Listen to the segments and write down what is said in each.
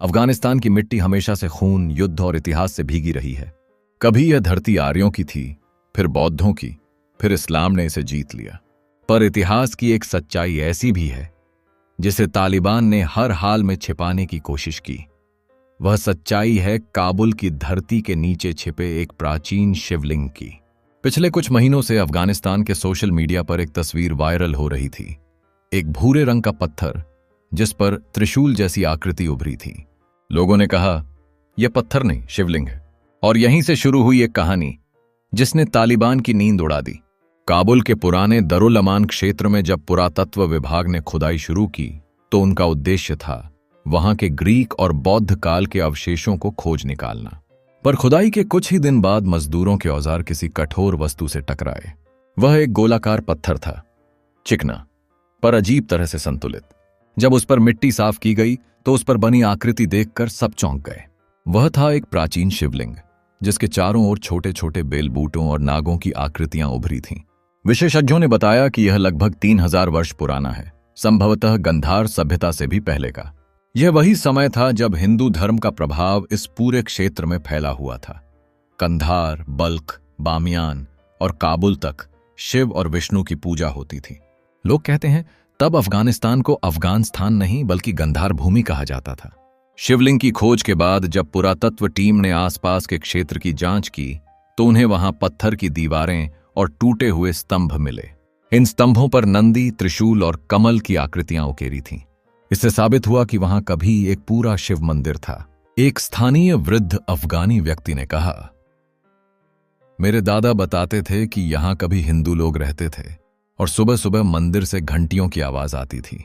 अफगानिस्तान की मिट्टी हमेशा से खून, युद्ध और इतिहास से भीगी रही है। कभी यह धरती आर्यों की थी, फिर बौद्धों की, फिर इस्लाम ने इसे जीत लिया। पर इतिहास की एक सच्चाई ऐसी भी है जिसे तालिबान ने हर हाल में छिपाने की कोशिश की। वह सच्चाई है काबुल की धरती के नीचे छिपे एक प्राचीन शिवलिंग की। पिछले कुछ महीनों से अफगानिस्तान के सोशल मीडिया पर एक तस्वीर वायरल हो रही थी। एक भूरे रंग का पत्थर जिस पर त्रिशूल जैसी आकृति उभरी थी। लोगों ने कहा, यह पत्थर नहीं, शिवलिंग है। और यहीं से शुरू हुई एक कहानी जिसने तालिबान की नींद उड़ा दी। काबुल के पुराने दरुल अमान क्षेत्र में जब पुरातत्व विभाग ने खुदाई शुरू की तो उनका उद्देश्य था वहां के ग्रीक और बौद्ध काल के अवशेषों को खोज निकालना। पर खुदाई के कुछ ही दिन बाद मजदूरों के औजार किसी कठोर वस्तु से टकराए। वह एक गोलाकार पत्थर था, चिकना पर अजीब तरह से संतुलित। जब उस पर मिट्टी साफ की गई तो उस पर बनी आकृति देखकर सब चौंक गए। वह था एक प्राचीन शिवलिंग जिसके चारों ओर छोटे छोटे बेल बूटों और नागों की आकृतियां उभरी थीं। विशेषज्ञों ने बताया कि यह लगभग 3000 वर्ष पुराना है, संभवतः गंधार सभ्यता से भी पहले का। यह वही समय था जब हिंदू धर्म का प्रभाव इस पूरे क्षेत्र में फैला हुआ था। कंधार, बल्ख, बामियान और काबुल तक शिव और विष्णु की पूजा होती थी। लोग कहते हैं तब अफगानिस्तान को अफगानिस्तान नहीं बल्कि गंधार भूमि कहा जाता था। शिवलिंग की खोज के बाद जब पुरातत्व टीम ने आसपास के क्षेत्र की जांच की तो उन्हें वहां पत्थर की दीवारें और टूटे हुए स्तंभ मिले। इन स्तंभों पर नंदी, त्रिशूल और कमल की आकृतियां उकेरी थीं। इससे साबित हुआ कि वहां कभी एक पूरा शिव मंदिर था। एक स्थानीय वृद्ध अफगानी व्यक्ति ने कहा, मेरे दादा बताते थे कि यहां कभी हिंदू लोग रहते थे और सुबह सुबह मंदिर से घंटियों की आवाज आती थी।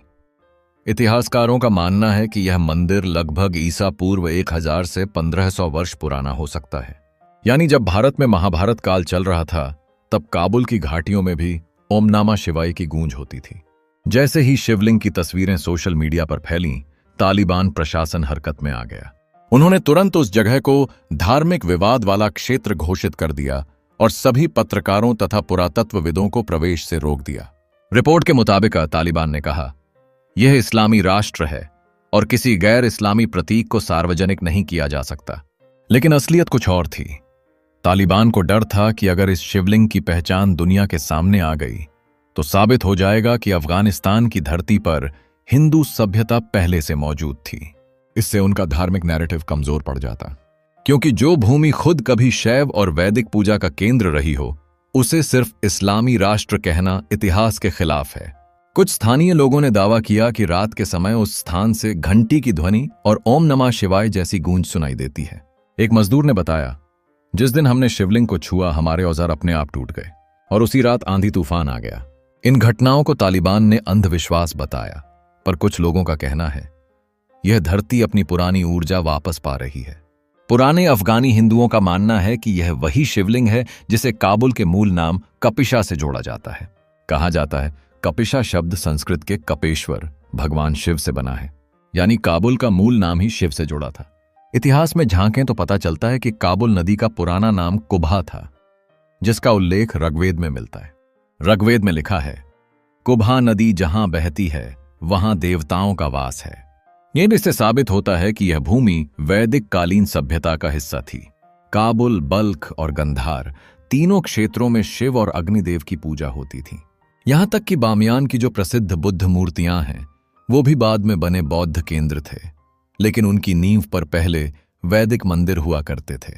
इतिहासकारों का मानना है कि यह मंदिर लगभग ईसा पूर्व 1000 से 1500 वर्ष पुराना हो सकता है। यानी जब भारत में महाभारत काल चल रहा था तब काबुल की घाटियों में भी ओम नमः शिवाय की गूंज होती थी। जैसे ही शिवलिंग की तस्वीरें सोशल मीडिया पर फैलीं, तालिबान प्रशासन हरकत में आ गया। उन्होंने तुरंत उस जगह को धार्मिक विवाद वाला क्षेत्र घोषित कर दिया और सभी पत्रकारों तथा पुरातत्वविदों को प्रवेश से रोक दिया। रिपोर्ट के मुताबिक तालिबान ने कहा, यह इस्लामी राष्ट्र है और किसी गैर इस्लामी प्रतीक को सार्वजनिक नहीं किया जा सकता। लेकिन असलियत कुछ और थी। तालिबान को डर था कि अगर इस शिवलिंग की पहचान दुनिया के सामने आ गई तो साबित हो जाएगा कि अफगानिस्तान की धरती पर हिंदू सभ्यता पहले से मौजूद थी। इससे उनका धार्मिक नैरेटिव कमजोर पड़ जाता, क्योंकि जो भूमि खुद कभी शैव और वैदिक पूजा का केंद्र रही हो उसे सिर्फ इस्लामी राष्ट्र कहना इतिहास के खिलाफ है। कुछ स्थानीय लोगों ने दावा किया कि रात के समय उस स्थान से घंटी की ध्वनि और ओम नमः शिवाय जैसी गूंज सुनाई देती है। एक मजदूर ने बताया, जिस दिन हमने शिवलिंग को छुआ हमारे औजार अपने आप टूट गए और उसी रात आंधी तूफान आ गया। इन घटनाओं को तालिबान ने अंधविश्वास बताया, पर कुछ लोगों का कहना है यह धरती अपनी पुरानी ऊर्जा वापस पा रही है। पुराने अफगानी हिंदुओं का मानना है कि यह वही शिवलिंग है जिसे काबुल के मूल नाम कपिशा से जोड़ा जाता है। कहा जाता है कपिशा शब्द संस्कृत के कपेश्वर भगवान शिव से बना है, यानी काबुल का मूल नाम ही शिव से जुड़ा था। इतिहास में झांकें तो पता चलता है कि काबुल नदी का पुराना नाम कुभा था, जिसका उल्लेख ऋग्वेद में मिलता है। ऋग्वेद में लिखा है, कुभा नदी जहां बहती है वहां देवताओं का वास है। यह इससे साबित होता है कि यह भूमि वैदिक कालीन सभ्यता का हिस्सा थी। काबुल, बल्ख और गंधार तीनों क्षेत्रों में शिव और अग्निदेव की पूजा होती थी। यहां तक कि बामियान की जो प्रसिद्ध बुद्ध मूर्तियां हैं वो भी बाद में बने बौद्ध केंद्र थे, लेकिन उनकी नींव पर पहले वैदिक मंदिर हुआ करते थे।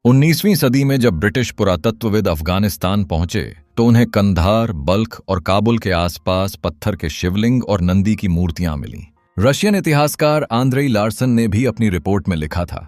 19वीं सदी में जब ब्रिटिश पुरातत्वविद अफगानिस्तान पहुंचे तो उन्हें कंधार, बल्ख और काबुल के आसपास पत्थर के शिवलिंग और नंदी की मूर्तियां मिलीं। रशियन इतिहासकार आंद्रेई लार्सन ने भी अपनी रिपोर्ट में लिखा था,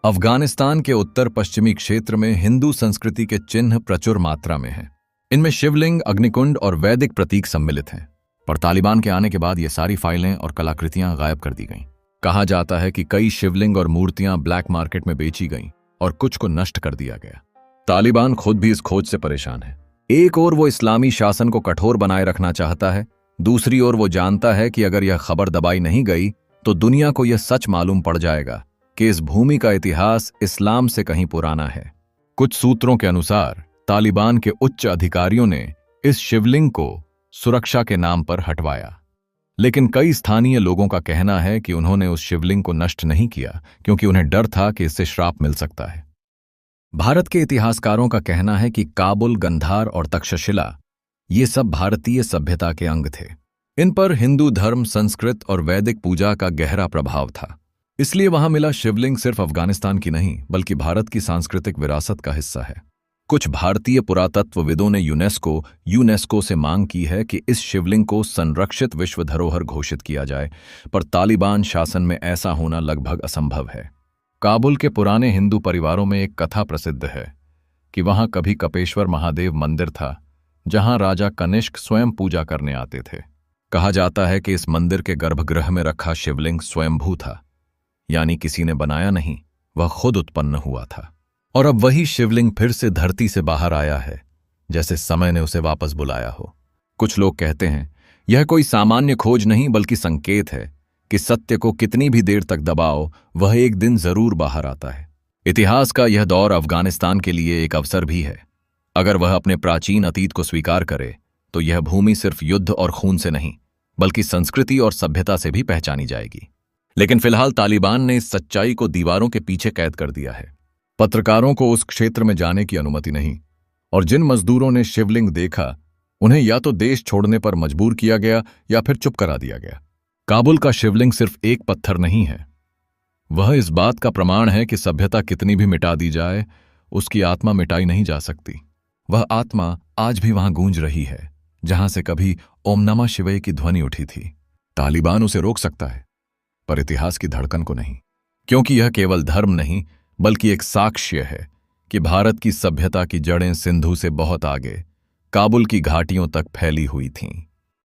अफगानिस्तान के उत्तर पश्चिमी क्षेत्र में हिंदू संस्कृति के चिन्ह प्रचुर मात्रा में हैं। इनमें शिवलिंग, अग्निकुंड और वैदिक प्रतीक सम्मिलित हैं। पर तालिबान के आने के बाद ये सारी फाइलें और कलाकृतियां गायब कर दी गईं। कहा जाता है कि कई शिवलिंग और मूर्तियां ब्लैक मार्केट में बेची गईं और कुछ को नष्ट कर दिया गया। तालिबान खुद भी इस खोज से परेशान है। एक ओर वो इस्लामी शासन को कठोर बनाए रखना चाहता है, दूसरी ओर वो जानता है कि अगर यह खबर दबाई नहीं गई तो दुनिया को यह सच मालूम पड़ जाएगा कि इस भूमि का इतिहास इस्लाम से कहीं पुराना है। कुछ सूत्रों के अनुसार तालिबान के उच्च अधिकारियों ने इस शिवलिंग को सुरक्षा के नाम पर हटवाया, लेकिन कई स्थानीय लोगों का कहना है कि उन्होंने उस शिवलिंग को नष्ट नहीं किया क्योंकि उन्हें डर था कि इससे श्राप मिल सकता है। भारत के इतिहासकारों का कहना है कि काबुल, गंधार और तक्षशिला ये सब भारतीय सभ्यता के अंग थे। इन पर हिंदू धर्म, संस्कृत और वैदिक पूजा का गहरा प्रभाव था। इसलिए वहां मिला शिवलिंग सिर्फ अफगानिस्तान की नहीं बल्कि भारत की सांस्कृतिक विरासत का हिस्सा है। कुछ भारतीय पुरातत्वविदों ने यूनेस्को से मांग की है कि इस शिवलिंग को संरक्षित विश्व धरोहर घोषित किया जाए, पर तालिबान शासन में ऐसा होना लगभग असंभव है। काबुल के पुराने हिंदू परिवारों में एक कथा प्रसिद्ध है कि वहां कभी कपेश्वर महादेव मंदिर था, जहां राजा कनिष्क स्वयं पूजा करने आते थे। कहा जाता है कि इस मंदिर के गर्भगृह में रखा शिवलिंग स्वयंभू था, यानी किसी ने बनाया नहीं, वह खुद उत्पन्न हुआ था। और अब वही शिवलिंग फिर से धरती से बाहर आया है, जैसे समय ने उसे वापस बुलाया हो। कुछ लोग कहते हैं यह कोई सामान्य खोज नहीं बल्कि संकेत है कि सत्य को कितनी भी देर तक दबाओ, वह एक दिन जरूर बाहर आता है। इतिहास का यह दौर अफगानिस्तान के लिए एक अवसर भी है। अगर वह अपने प्राचीन अतीत को स्वीकार करे तो यह भूमि सिर्फ युद्ध और खून से नहीं बल्कि संस्कृति और सभ्यता से भी पहचानी जाएगी। लेकिन फिलहाल तालिबान ने इस सच्चाई को दीवारों के पीछे कैद कर दिया है। पत्रकारों को उस क्षेत्र में जाने की अनुमति नहीं, और जिन मजदूरों ने शिवलिंग देखा उन्हें या तो देश छोड़ने पर मजबूर किया गया या फिर चुप करा दिया गया। काबुल का शिवलिंग सिर्फ एक पत्थर नहीं है, वह इस बात का प्रमाण है कि सभ्यता कितनी भी मिटा दी जाए, उसकी आत्मा मिटाई नहीं जा सकती। वह आत्मा आज भी वहां गूंज रही है, जहां से कभी ओम नमः शिवाय की ध्वनि उठी थी। तालिबान उसे रोक सकता है, पर इतिहास की धड़कन को नहीं, क्योंकि यह केवल धर्म नहीं बल्कि एक साक्ष्य है कि भारत की सभ्यता की जड़ें सिंधु से बहुत आगे काबुल की घाटियों तक फैली हुई थीं।